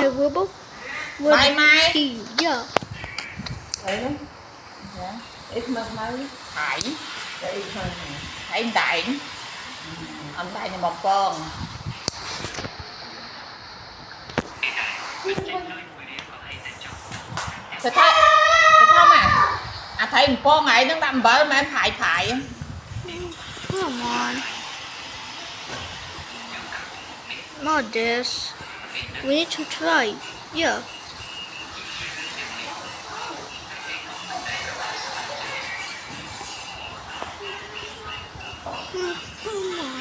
Okay, we're both. Mai mai. Yeah. Đấy đó. Dạ. Ít mực mai. Thải. Đây thôi. Thải đại. Anh đại này một con. Thật không à? À thấy một con này nó đâm bớ mà em thải. Come on. Not this. We need to try. Yeah. Come on.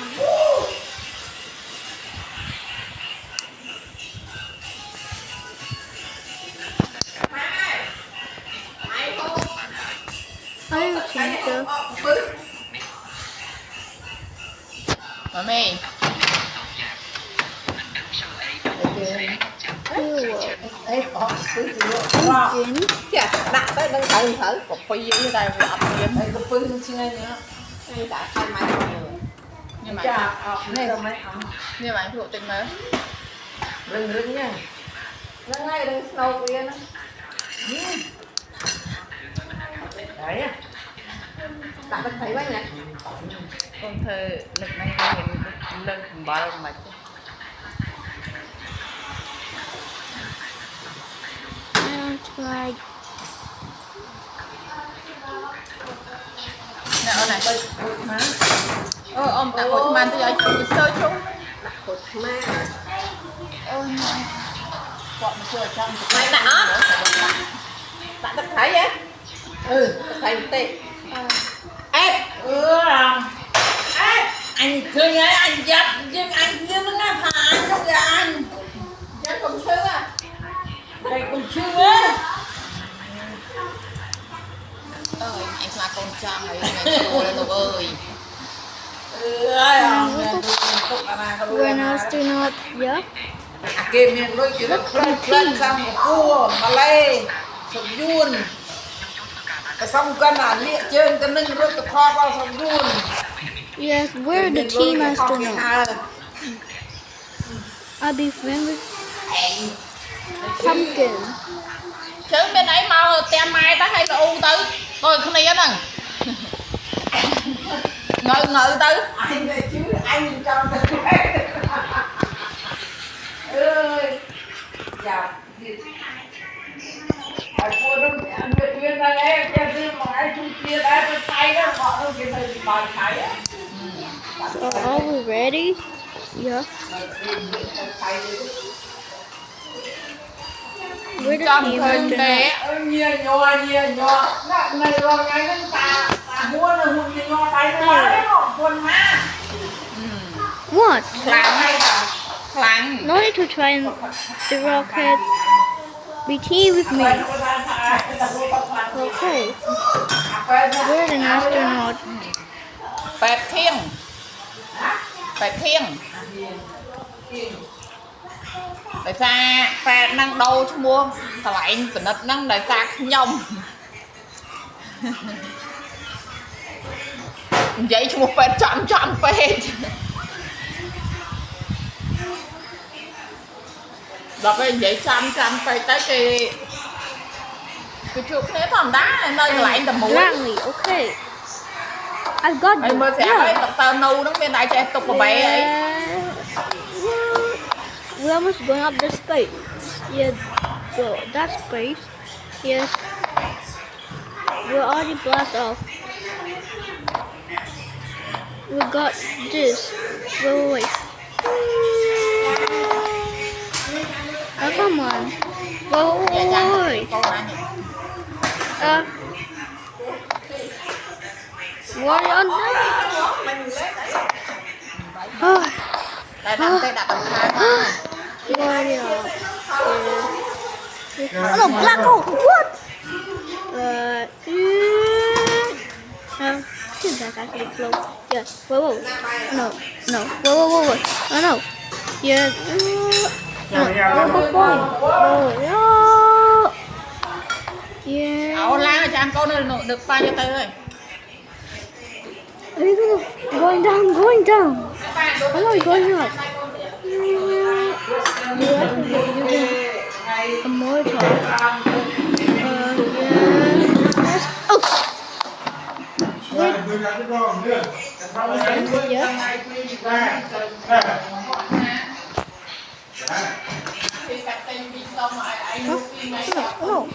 I don't think so. Mami. Dạ, đặt tới đang thử cục phi dưới đây lọt vậy. Đây cục phi nó xin nữa. Đây đã thay máy rồi. Nhưng mà này là máy ống. Nhưng mà anh tình mới. Rừng nha. Rừng ngay rừng snow kia nó. Đấy à. Đặt được thấy quá nhỉ. Con thơ lực này hiện lên bao mà. Like nè này hả? Ông đặt hột man tôi giờ sơ chung hột man ôi mày bọn nó chưa trong mày đặt nó đặt thấy vậy thấy một tê ép anh cười nhá anh dập nhưng anh nhưng nó thả anh không ra anh chơi cùng sư à đây cùng sư á ơi anh là con trai này rồi lục ơi when I was doing all, yeah. Game miền lôi chỉ rất lên xong cua mà lê sụp yun xong cân là liệt trên cái nâng rất là kho vào sụp yun. Yes, we're the team astronaut. I'll be friends with Pumpkin. Chứ bên ấy mau tem mai ta hay là u tới coi không này nè ngờ tới anh này chứ anh cho ơi chào cô đông anh biết viên đây em cho thêm một ai chung kia đây bên tay đó họ đâu kia thời bài thái á. So are we ready? Yeah. We're the team astronaut. Nhiều nhỏ này rồi ngày nên ta mua là hụt nhỏ tay nó đấy không quần ma. What? Clang. No need to try the rocket. Be team with me. Okay. We're an astronaut. Bẹt thiên. Tại sao bẹt năng đâu chứ mua thằng lại tình ít năng đại xa nhông vậy chứ một bẹt trăm bẹt đọc cái vậy trăm bẹt tới cái chuột thế thằng đá nơi lại tầm mũi Okay. I got you. Mới sẽ lấy tập tơ nu nó bên đại trẻ tục của bé ấy. We're almost going up the space. Yeah, that space. Yes. We're already blast off. We got this. Wait. Oh, come on. Wait. What are you on? Đây đặt tầm hai mà. Oh, black hole. What? Is that actually close? Yeah. Whoa. No. Whoa. No. Yeah. No. Yeah. Áo lá cho anh con được pha cho tay ơi. Are you going down? I know you're going up. Ôi trời. Yes. Oh. Thì cắt tên đi xong rồi anh lúc đi này Oh.